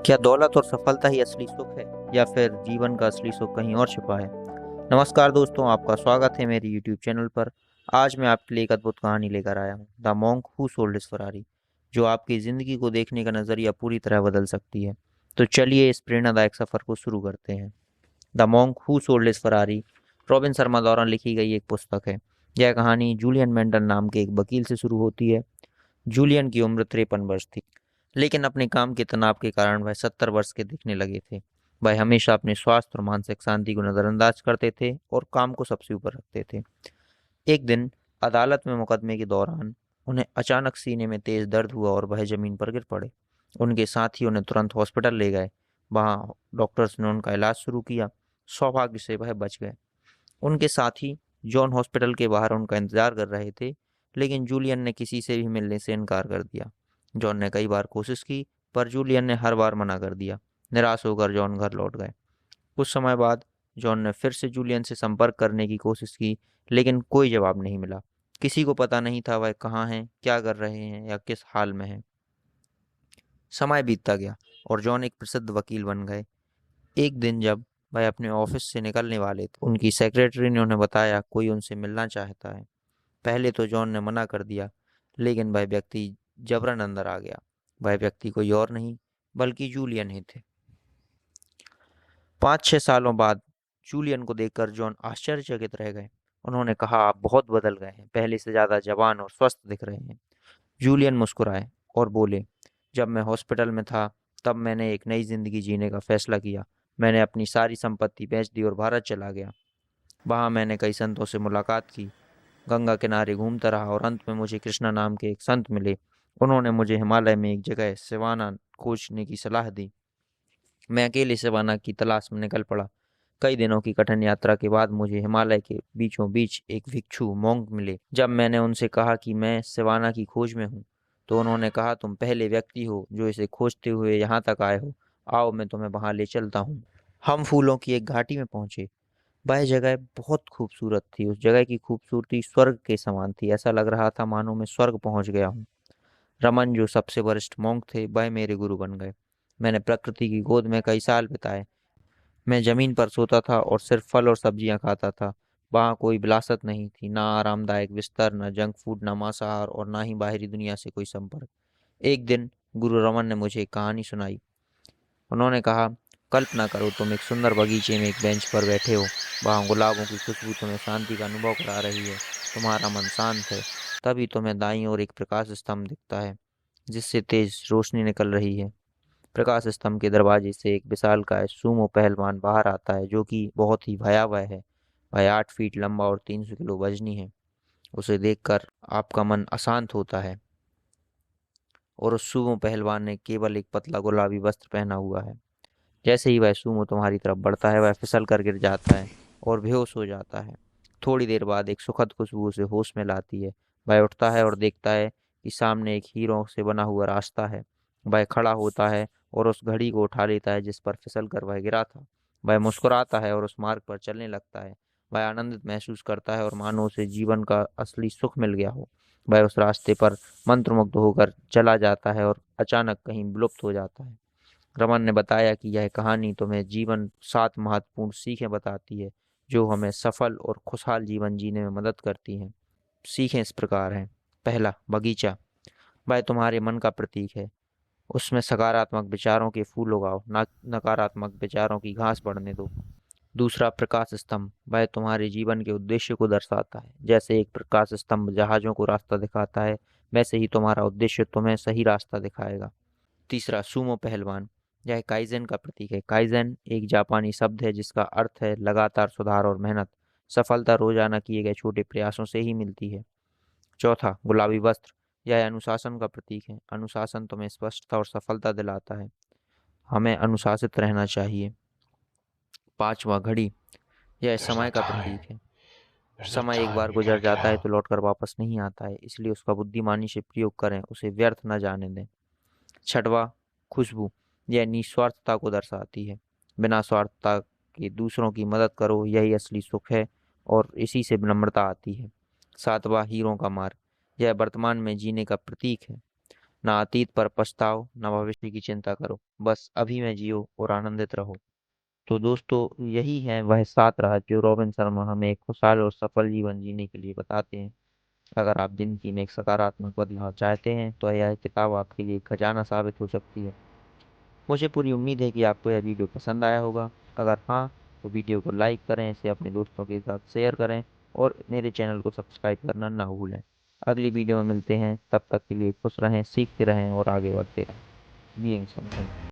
क्या दौलत और सफलता ही असली सुख है या फिर जीवन का असली सुख कहीं और छिपा है। नमस्कार दोस्तों, आपका स्वागत है मेरे YouTube चैनल पर। आज मैं आपके लिए एक अद्भुत कहानी लेकर आया हूँ, the monk who sold his Ferrari, जो आपकी ज़िंदगी को देखने का नज़रिया पूरी तरह बदल सकती है। तो चलिए इस प्रेरणादायक सफ़र को शुरू करते हैं। The monk who sold his Ferrari robin Sharma द्वारा लिखी गई एक पुस्तक है। यह कहानी जूलियन मेंडल नाम के एक वकील से शुरू होती है। जूलियन की उम्र 53 वर्ष थी, लेकिन अपने काम के तनाव के कारण वह 70 वर्ष के दिखने लगे थे। वह हमेशा अपने स्वास्थ्य और मानसिक शांति को नज़रअंदाज करते थे और काम को सबसे ऊपर रखते थे। एक दिन अदालत में मुकदमे के दौरान उन्हें अचानक सीने में तेज दर्द हुआ और वह जमीन पर गिर पड़े। उनके साथी उन्हें तुरंत हॉस्पिटल ले गए। वहां डॉक्टर्स ने उनका इलाज शुरू किया। सौभाग्य से वह बच गए। उनके साथी जॉन हॉस्पिटल के बाहर उनका इंतजार कर रहे थे, लेकिन जूलियन ने किसी से भी मिलने से इनकार कर दिया। जॉन ने कई बार कोशिश की, पर जूलियन ने हर बार मना कर दिया। निराश होकर जॉन घर लौट गए। कुछ समय बाद जॉन ने फिर से जूलियन से संपर्क करने की कोशिश की, लेकिन कोई जवाब नहीं मिला। किसी को पता नहीं था वह कहाँ हैं, क्या कर रहे हैं या किस हाल में हैं। समय बीतता गया और जॉन एक प्रसिद्ध वकील बन गए। एक दिन जब वह अपने ऑफिस से निकलने वाले थे, उनकी सेक्रेटरी ने उन्हें बताया कोई उनसे मिलना चाहता है। पहले तो जॉन ने मना कर दिया, लेकिन वह व्यक्ति जबरन अंदर आ गया। वह व्यक्ति कोई और नहीं बल्कि जूलियन ही थे। 5-6 सालों बाद जूलियन को देखकर जॉन आश्चर्यचकित रह गए। उन्होंने कहा, आप बहुत बदल गए हैं, पहले से ज्यादा जवान और स्वस्थ दिख रहे हैं। जूलियन मुस्कुराए और बोले, जब मैं हॉस्पिटल में था तब मैंने एक नई जिंदगी जीने का फैसला किया। मैंने अपनी सारी संपत्ति बेच दी और भारत चला गया। वहां मैंने कई संतों से मुलाकात की, गंगा किनारे घूमता रहा और अंत में मुझे कृष्णा नाम के एक संत मिले। उन्होंने मुझे हिमालय में एक जगह सिवाना खोजने की सलाह दी। मैं अकेले सिवाना की तलाश में निकल पड़ा। कई दिनों की कठिन यात्रा के बाद मुझे हिमालय के बीचों बीच एक भिक्षु मोंक मिले। जब मैंने उनसे कहा कि मैं सिवाना की खोज में हूँ, तो उन्होंने कहा, तुम पहले व्यक्ति हो जो इसे खोजते हुए यहाँ तक आए हो। आओ, मैं तुम्हें वहां ले चलता हूँ। हम फूलों की एक घाटी में पहुंचे। वह जगह बहुत खूबसूरत थी। उस जगह की खूबसूरती स्वर्ग के समान थी। ऐसा लग रहा था मानो मैं स्वर्ग पहुंच गया हूँ। रमन, जो सबसे वरिष्ठ मोंक थे, वह मेरे गुरु बन गए। मैंने प्रकृति की गोद में कई साल बिताए। मैं जमीन पर सोता था और सिर्फ फल और सब्जियां खाता था। वहाँ कोई विलासत नहीं थी, ना आरामदायक बिस्तर, ना जंक फूड, ना मांसाहार और ना ही बाहरी दुनिया से कोई संपर्क। एक दिन गुरु रमन ने मुझे एक कहानी सुनाई। उन्होंने कहा, कल्पना करो तुम एक सुंदर बगीचे में एक बेंच पर बैठे हो। वहाँ गुलाबों की खुशबू तुम्हें शांति का अनुभव करा रही है। तुम्हारा मन शांत है। तभी तुम्हें दाईं ओर एक प्रकाश स्तंभ दिखता है, जिससे तेज रोशनी निकल रही है। प्रकाश स्तंभ के दरवाजे से एक विशालकाय सूमो पहलवान बाहर आता है, जो कि बहुत ही भयावह है। वह 8 फीट लंबा और 300 किलो वजनी है। उसे देखकर आपका मन अशांत होता है। और उस सूमो पहलवान ने केवल एक पतला गुलाबी वस्त्र पहना हुआ है। जैसे ही वह सूमो तुम्हारी तरफ बढ़ता है, वह फिसल कर गिर जाता है और बेहोश हो जाता है। थोड़ी देर बाद एक सुखद खुशबू उसे होश में लाती है। वह उठता है और देखता है कि सामने एक हीरों से बना हुआ रास्ता है। वह खड़ा होता है और उस घड़ी को उठा लेता है जिस पर फिसल कर वह गिरा था। वह मुस्कुराता है और उस मार्ग पर चलने लगता है। वह आनंदित महसूस करता है और मानो उसे जीवन का असली सुख मिल गया हो। वह उस रास्ते पर मंत्रमुग्ध होकर चला जाता है और अचानक कहीं विलुप्त हो जाता है। रमन ने बताया कि यह कहानी तुम्हें जीवन 7 महत्वपूर्ण सीखें बताती है, जो हमें सफल और खुशहाल जीवन जीने में मदद करती हैं। सीखें इस प्रकार हैं। पहला, बगीचा। वह तुम्हारे मन का प्रतीक है। उसमें सकारात्मक विचारों के फूल उगाओ, ना नकारात्मक विचारों की घास बढ़ने दो। दूसरा, प्रकाश स्तंभ। वह तुम्हारे जीवन के उद्देश्य को दर्शाता है। जैसे एक प्रकाश स्तंभ जहाजों को रास्ता दिखाता है, वैसे ही तुम्हारा उद्देश्य तुम्हें सही रास्ता दिखाएगा। तीसरा, सूमो पहलवान। यह काइजेन का प्रतीक है। काइजेन एक जापानी शब्द है जिसका अर्थ है लगातार सुधार और मेहनत। सफलता रोजाना किए गए छोटे प्रयासों से ही मिलती है। चौथा, गुलाबी वस्त्र। यह अनुशासन का प्रतीक है। अनुशासन तुम्हें स्पष्टता और सफलता दिलाता है। हमें अनुशासित रहना चाहिए। पांचवा, घड़ी। यह There's no समय का time. प्रतीक है। There's no समय एक time. बार You गुजर gotta get जाता है out. तो लौटकर वापस नहीं आता है, इसलिए उसका बुद्धिमानी से प्रयोग करें, उसे व्यर्थ न जाने दें। छठवां, खुशबू। यह निस्वार्थता को दर्शाती है। बिना स्वार्थता के दूसरों की मदद करो, यही असली सुख है और इसी से विनम्रता आती है। सातवां, हीरों का मार्ग। यह वर्तमान में जीने का प्रतीक है। ना अतीत पर पछताओ, ना भविष्य की चिंता करो, बस अभी में जियो और आनंदित रहो। तो दोस्तों, यही है वह 7 रहस्य जो रॉबिन शर्मा हमें एक खुशहाल और सफल जीवन जीने के लिए बताते हैं। अगर आप जिंदगी में एक सकारात्मक बदलाव चाहते हैं तो यह किताब आपके लिए एक खजाना साबित हो सकती है। मुझे पूरी उम्मीद है कि आपको यह वीडियो पसंद आया होगा। अगर हाँ, तो वीडियो को लाइक करें, इसे अपने दोस्तों के साथ शेयर करें और मेरे चैनल को सब्सक्राइब करना ना भूलें। अगली वीडियो में मिलते हैं, तब तक के लिए खुश रहें, सीखते रहें और आगे बढ़ते रहें। Being something.